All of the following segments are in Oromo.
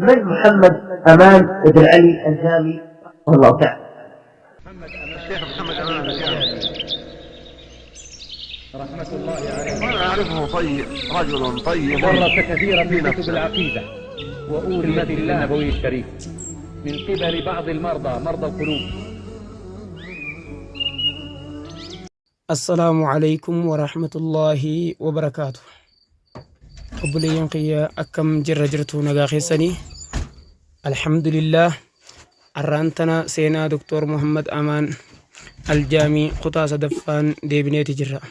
من محمد أمان بن علي الجامي والله تعالى. الشيخ محمد أمان الجامي رحمة الله عليه، وأنا أعرفه طيب، رجل طيب، درس كثيرا في كتب العقيدة وأورد النبوي الشريف من قبل بعض المرضى، مرضى القلوب. السلام عليكم ورحمة الله وبركاته. قبلين قيا أكم جرجرتو نغاخيسني الحمد لله. أرانتنا سينا دكتور محمد أمان الجامي قطاس دفان ديبنيتي جرا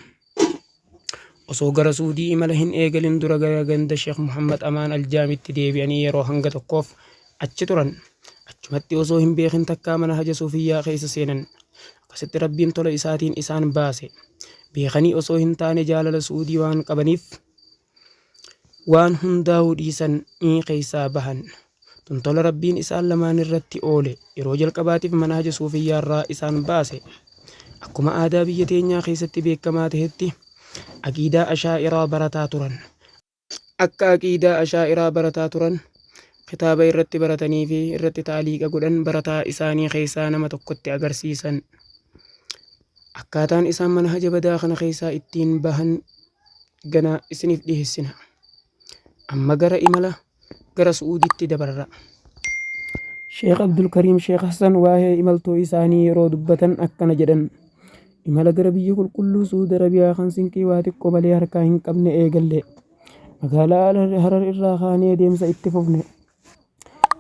وصوغر سودي إمالهن إيغلين درغا غند شيخ محمد أمان الجامي تديبياني يرو هنگا تقوف أجتران أجمتي وصوهم بيخن تكا منهج صوفيا خيس سينن كست ربين طول إساتين إسان باسي بيخني وصوهن تاني جالل سودي وان قبنيف وان هنداو ديسان إن خيسا بهن تنطل ربين إسان لمان الرتي أولي يروجل قباتي في منهج صوفيا الرا إسان باسي أكما آدا بيتين خيستي بيكما تهتي أكيدا أشائرا برتا تران أكا أكيدا أشائرا برتا تران خطابة الرتي برتني في الرتي تعليق أقولن برتا إساني خيسا نما تقوتي أغرسيسا akkaataan isaan manhaja badaa kana keessaa ittiin bahan gana isiniif dhiheessina. Amma gara imala gara Suudiitti dabarra. Sheekh Abdul Kariim Sheekh Hassan waa'ee imaltuu isaanii yeroo dubbatan akkana jedhan. Imala gara biyya qulqulluu Suudi Arabiyaa kan sinqii waa xiqqoo malee harkaa hin qabne eegalle. Magaalaa Harar irraa kaanee deemsa itti fufne.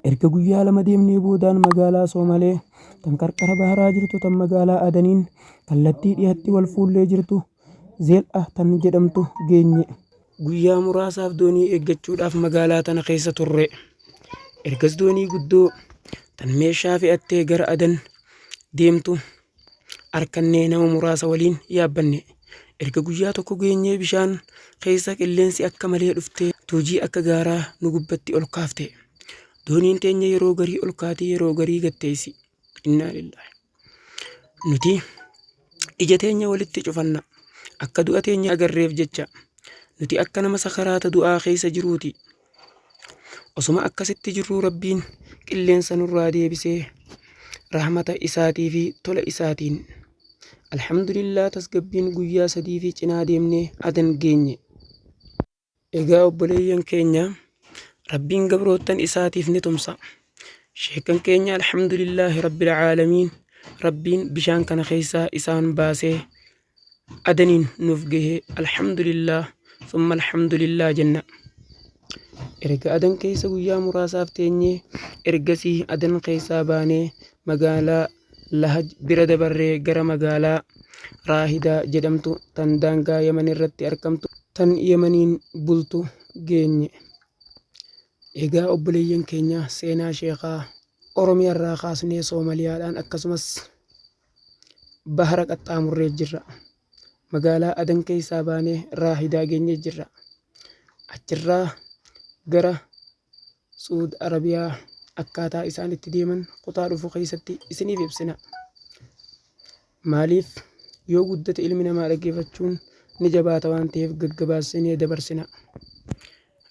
Erga guyyaa lama deemnee boodaan magaalaa Soomalee tan qarqara baharaa jirtu tan magaalaa Adaniin kallattii dhiyaatti wal fuullee jirtu Zeel'a tan jedhamtu geenye. Guyyaa muraasaaf doonii eeggachuudhaaf magaalaa tana keessa turre. Ergas doonii guddoo tan meeshaa fe'attee gara Adan deemtu arkannee nama muraasa waliin yaabbanne. Erga guyyaa tokko geenyee bishaan keessa qilleensi akka malee dhuftee tuujii akka gaaraa nu gubbatti ol kaafte. Dooniin teenya yeroo garii ol kaatee yeroo garii gatteessi. Innaa lillahi. Nuti ija teenya walitti cufanna akka du'a teenya agarreef jecha. Nuti akka nama sakaraata du'aa keessa jiruuti. Osuma akkasitti jirruu rabbiin qilleensa nurraa deebisee rahmata isaatii fi tola isaatiin alhamdulillah tasgabbiin guyyaa 3 fi cinaa deemnee Adan geenye. Egaa obboleeyyan keenya rabbiin gabroottan isaatiif ni tumsa. Sheekan keenya alhamdulillahi rabbil caalamiin rabbiin bishaan kana keessaa isaan baasee Adaniin nuuf gahee alhamdulillah summa alhamdulillah jenna. Erga Adan keessa guyyaa muraasaaf teenyee ergasii Adan keessaa baanee magaalaa Lahaj bira dabarree gara magaalaa Raahidaa jedhamtu tan daangaa Yaman irratti argamtu tan Yamaniin bultu geenye. Egaa obboleeyyan keenya seenaa sheekaa Oromiyaa irraa kaasnee Soomaliyaadhaan akkasumas bahara qaxxaamurree jirra. Magaalaa Adan keessaa baanee Raahidaa geenye jirra. Achirraa gara Suud Arabiyaa akkaataa isaan itti deeman kutaa dhufu keessatti isiniif ibsina. Maaliif yoo guddate ilmi namaa dhaggeeffachuun ni jabaata waan ta'eef gaggabaasnee dabarsina.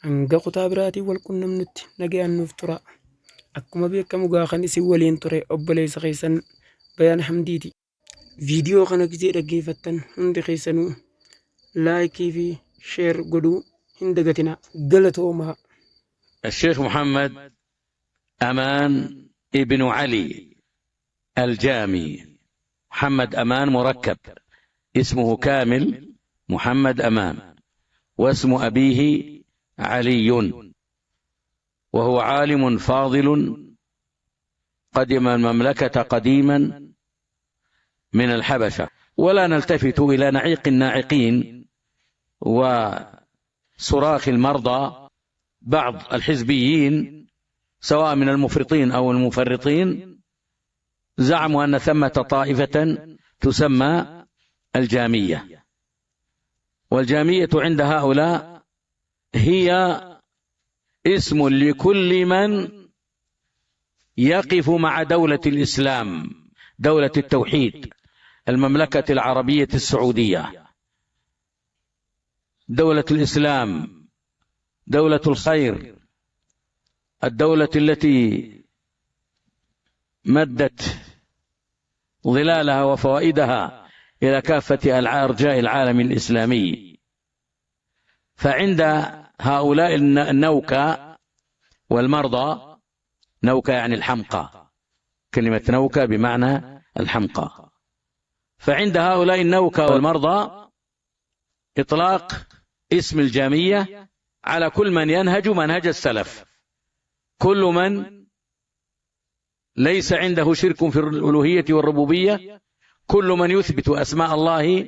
Hanga kutaa biraatiin wal qunnamnutti nagayaan nuuf tura. Akkuma beekamu kan isin waliin ture obboleessa keessan Bayaan Hamdiiti. Viidiyoo kana gisee dhaggeeffattan hundi keessanuu laayikii fi sheer godhuu hin dagatina. Galatoomaa. الشيخ محمد أمان ابن علي الجامي. محمد أمان مركب، اسمه كامل محمد أمان، واسم أبيه علي، وهو عالم فاضل قدم المملكة قديما من الحبشة. ولا نلتفت إلى نعيق الناعقين وصراخ المرضى. بعض الحزبيين سواء من المفرطين أو المفرطين زعموا أن ثمة طائفة تسمى الجامية، والجامية عند هؤلاء هي اسم لكل من يقف مع دولة الإسلام، دولة التوحيد، المملكة العربية السعودية، دولة الإسلام، دولة الخير، الدولة التي مدت ظلالها وفوائدها إلى كافة أرجاء العالم الإسلامي. فعند هؤلاء النوكة والمرضى، نوكة يعني الحمقى، كلمة نوكة بمعنى الحمقى، فعند هؤلاء النوكة والمرضى إطلاق اسم الجامية على كل من ينهج منهج السلف، كل من ليس عنده شرك في الألوهية والربوبية، كل من يثبت أسماء الله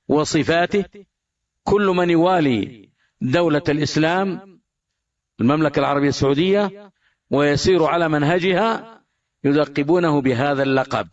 وصفاته، كل من يوالي دولة الإسلام المملكة العربية السعودية ويسير على منهجها يلقبونه بهذا اللقب.